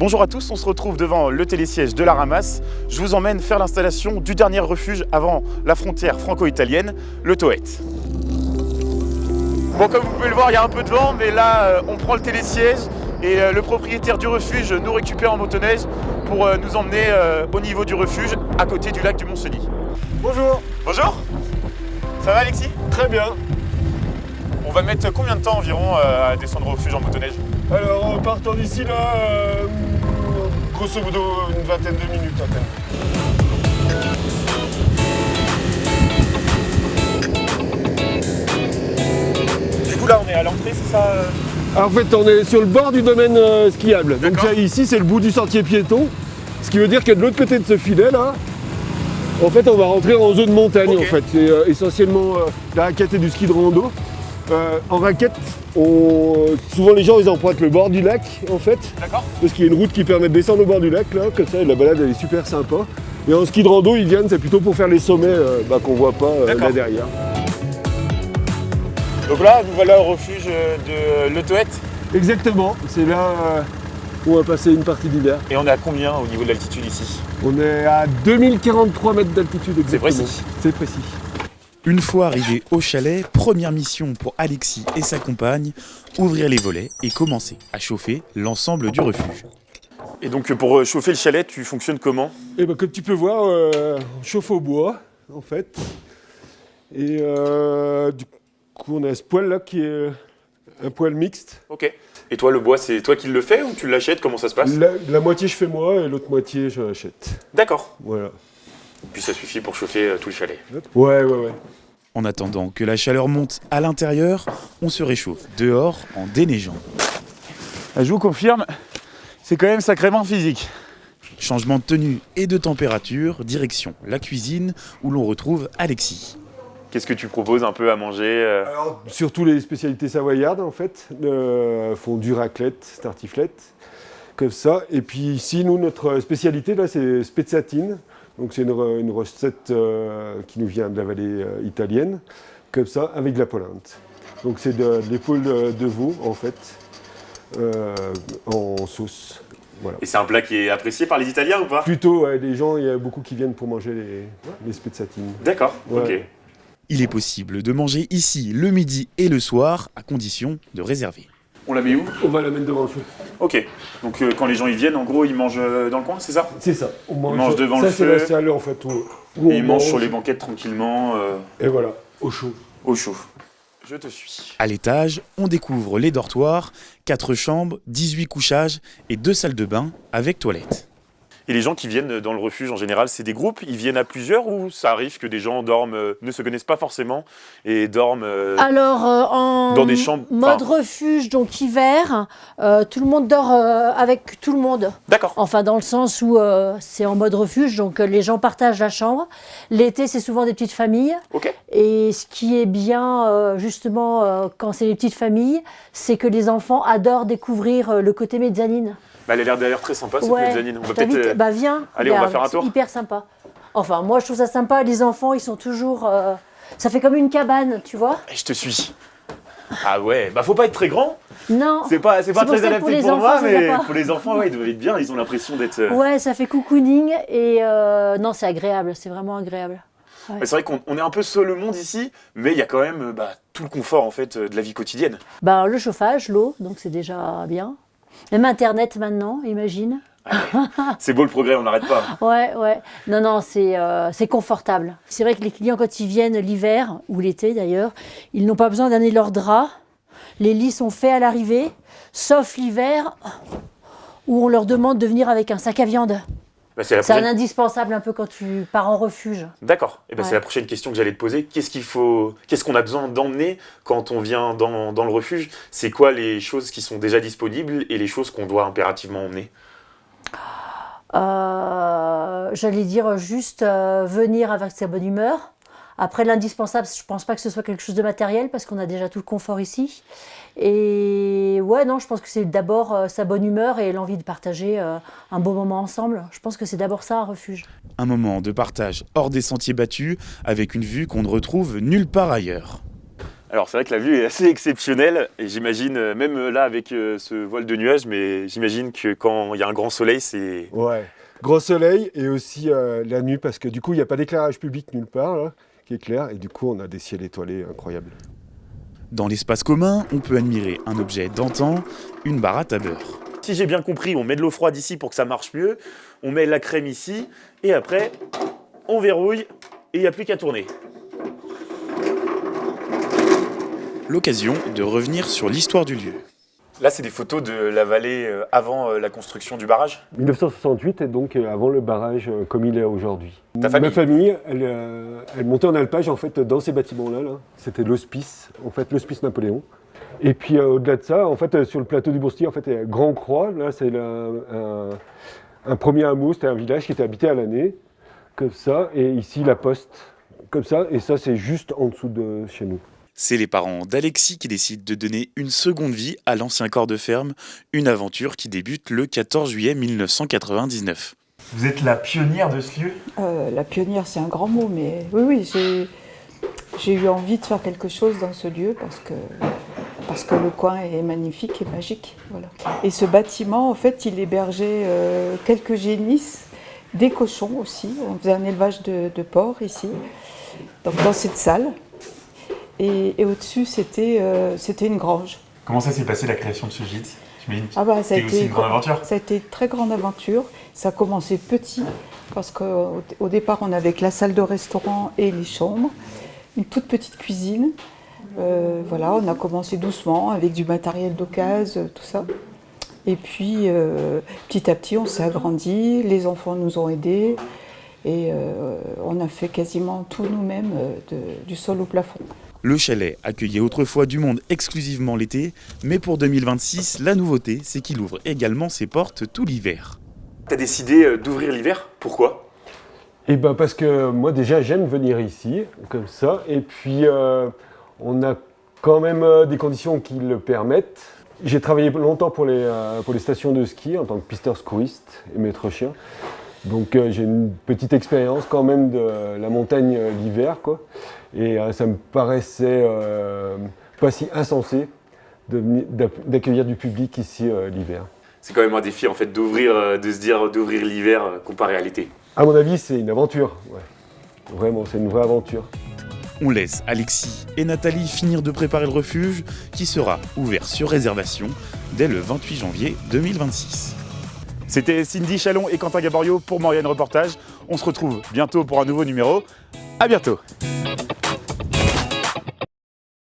Bonjour à tous, on se retrouve devant le télésiège de la Ramasse. Je vous emmène faire l'installation du dernier refuge avant la frontière franco-italienne, le Tauette. Bon, comme vous pouvez le voir, il y a un peu de vent, mais là, on prend le télésiège et le propriétaire du refuge nous récupère en motoneige pour nous emmener au niveau du refuge, à côté du lac du Mont-Cenis. Bonjour. Bonjour. Ça va, Alexis? Très bien. On va mettre combien de temps environ à descendre au refuge en motoneige? Alors, en partant d'ici, là, grosso modo, une vingtaine de minutes à peine. Du coup, là, on est à l'entrée, c'est ça? En fait, on est sur le bord du domaine skiable. Donc D'accord. ici, c'est le bout du sentier piéton. Ce qui veut dire que de l'autre côté de ce filet, là, en fait, on va rentrer en zone montagne. Ok. En fait, c'est essentiellement la raquette et du ski de rando. En raquette, souvent les gens ils empruntent le bord du lac en fait, D'accord. parce qu'il y a une route qui permet de descendre au bord du lac là, comme ça, la balade elle est super sympa. Et en ski de rando, ils viennent, c'est plutôt pour faire les sommets qu'on voit pas D'accord. là derrière. Donc là, nous voilà au refuge de Le Tauette. Exactement, c'est là où on va passer une partie d'hiver. Et on est à combien au niveau de l'altitude ici? On est à 2043 mètres d'altitude exactement. C'est précis. C'est précis. Une fois arrivé au chalet, première mission pour Alexis et sa compagne, ouvrir les volets et commencer à chauffer l'ensemble du refuge. Et donc pour chauffer le chalet, tu fonctionnes comment? Et ben comme tu peux voir, on chauffe au bois en fait. Et du coup on a ce poêle là qui est un poêle mixte. Ok. Et toi, le bois, c'est toi qui le fais ou tu l'achètes? Comment ça se passe? La moitié je fais moi et l'autre moitié je l'achète. D'accord. Voilà. Puis ça suffit pour chauffer tout le chalet. Ouais. En attendant que la chaleur monte à l'intérieur, on se réchauffe dehors en déneigeant. Je vous confirme, c'est quand même sacrément physique. Changement de tenue et de température, direction la cuisine où l'on retrouve Alexis. Qu'est-ce que tu proposes un peu à manger? Alors, surtout les spécialités savoyardes en fait, fondue, raclette, tartiflette, comme ça. Et puis ici, nous, notre spécialité là, c'est spezzatine. Donc c'est une recette qui nous vient de la vallée italienne, comme ça, avec de la polenta. Donc c'est de l'épaule de veau en fait, en sauce. Voilà. Et c'est un plat qui est apprécié par les Italiens ou pas? Plutôt, ouais, les gens, il y a beaucoup qui viennent pour manger les spezzatines. D'accord, Ouais. ok. Il est possible de manger ici le midi et le soir, à condition de réserver. On la met où? On va la mettre devant le feu. Ok. Donc quand les gens y viennent, en gros, ils mangent dans le coin, c'est ça? C'est ça. On mange devant ça, le c'est feu. la salle en fait où Et ils on mangent mange. sur les banquettes tranquillement, Et voilà, au chaud. au chaud. Je te suis. À l'étage, on découvre les dortoirs, 4 chambres, 18 couchages et 2 salles de bain avec toilettes. Et les gens qui viennent dans le refuge, en général, c'est des groupes? Ils viennent à plusieurs ou ça arrive que des gens dorment, ne se connaissent pas forcément et dorment Alors, en dans des chambres, mode enfin- refuge, donc hiver, tout le monde dort avec tout le monde. D'accord. Enfin, dans le sens où c'est en mode refuge, donc les gens partagent la chambre. L'été, c'est souvent des petites familles. Ok. Et ce qui est bien, justement, quand c'est les petites familles, c'est que les enfants adorent découvrir le côté mezzanine. Bah, elle a l'air d'ailleurs très sympa, cette mezzanine. On va je t'invite, peut-être. bah viens, allez, on va regarde, faire un tour. c'est hyper sympa. Enfin, moi, je trouve ça sympa. Les enfants, ils sont toujours... ça fait comme une cabane, tu vois? Je te suis. Ah ouais, bah faut pas être très grand. Non. C'est pas C'est pour très ça que adapté pour les pour moi, enfants, ça mais va pas. pour les enfants, ouais, ils doivent être bien. Ils ont l'impression d'être. Ouais, ça fait cocooning et non, c'est agréable, c'est vraiment agréable. Bah, c'est vrai qu'on est un peu seul au monde ici, mais il y a quand même tout le confort en fait de la vie quotidienne. Bah, le chauffage, l'eau, donc c'est déjà bien. Même Internet maintenant, imagine. C'est beau le progrès, on n'arrête pas. Ouais. Non, c'est confortable. C'est vrai que les clients, quand ils viennent l'hiver, ou l'été d'ailleurs, ils n'ont pas besoin d'amener leurs draps. Les lits sont faits à l'arrivée, sauf l'hiver, où on leur demande de venir avec un sac à viande. Bah, c'est la C'est un prochaine. indispensable un peu quand tu pars en refuge. D'accord. Et ben c'est Ouais. la prochaine question que j'allais te poser. Qu'est-ce qu'on a besoin d'emmener quand on vient dans le refuge? C'est quoi les choses qui sont déjà disponibles et les choses qu'on doit impérativement emmener? J'allais dire juste venir avec sa bonne humeur. Après, l'indispensable, je pense pas que ce soit quelque chose de matériel parce qu'on a déjà tout le confort ici. Et ouais, non, je pense que c'est d'abord sa bonne humeur et l'envie de partager un beau moment ensemble. Je pense que c'est d'abord ça, un refuge. Un moment de partage hors des sentiers battus, avec une vue qu'on ne retrouve nulle part ailleurs. Alors c'est vrai que la vue est assez exceptionnelle et j'imagine, même là avec ce voile de nuages, mais j'imagine que quand il y a un grand soleil, c'est... Ouais. Gros soleil et aussi la nuit parce que du coup il n'y a pas d'éclairage public nulle part là, qui éclaire et du coup on a des ciels étoilés incroyables. Dans l'espace commun, on peut admirer un objet d'antan, une baratte à beurre. Si j'ai bien compris, on met de l'eau froide ici pour que ça marche mieux, on met la crème ici et après on verrouille et il n'y a plus qu'à tourner. L'occasion de revenir sur l'histoire du lieu. Là, c'est des photos de la vallée avant la construction du barrage. 1968 et donc avant le barrage comme il est aujourd'hui. Ta famille ? Ma famille, elle montait en alpage en fait dans ces bâtiments-là. Là. C'était l'hospice, en fait l'hospice Napoléon. Et puis au-delà de ça, en fait sur le plateau du Bourstier, en fait, il y a Grand Croix. Là, c'est un premier hameau, c'était un village qui était habité à l'année, comme ça. Et ici la poste, comme ça. Et ça, c'est juste en dessous de chez nous. C'est les parents d'Alexis qui décident de donner une seconde vie à l'ancien corps de ferme, une aventure qui débute le 14 juillet 1999. Vous êtes la pionnière de ce lieu ? La pionnière, c'est un grand mot, mais oui, j'ai eu envie de faire quelque chose dans ce lieu parce que le coin est magnifique et magique. Voilà. Et ce bâtiment, en fait, il hébergeait quelques génisses, des cochons aussi. On faisait un élevage de porcs ici, donc dans cette salle. Et au-dessus, c'était une grange. Comment ça s'est passé la création de ce gîte ? J'imagine que Ça a c'était aussi une grande aventure. Ça a été une très grande aventure. Ça a commencé petit, parce qu'au départ, on avait que la salle de restaurant et les chambres, une toute petite cuisine. Voilà, on a commencé doucement avec du matériel d'occasion, tout ça. Et puis, petit à petit, on s'est agrandi, les enfants nous ont aidés. Et on a fait quasiment tout nous-mêmes, du sol au plafond. Le chalet accueillait autrefois du monde exclusivement l'été, mais pour 2026, la nouveauté, c'est qu'il ouvre également ses portes tout l'hiver. T'as décidé d'ouvrir l'hiver ? Pourquoi ? Et ben parce que moi déjà j'aime venir ici, comme ça, et puis on a quand même des conditions qui le permettent. J'ai travaillé longtemps pour les stations de ski en tant que pisteur secouriste et maître chien. Donc j'ai une petite expérience quand même de la montagne l'hiver, quoi. Et ça me paraissait pas si insensé d'accueillir du public ici l'hiver. C'est quand même un défi en fait d'ouvrir l'hiver comparé à l'été. À mon avis, c'est une aventure. Ouais. Vraiment, c'est une vraie aventure. On laisse Alexis et Nathalie finir de préparer le refuge qui sera ouvert sur réservation dès le 28 janvier 2026. C'était Cindy Chalon et Quentin Gaborio pour Morgane Reportage. On se retrouve bientôt pour un nouveau numéro. À bientôt.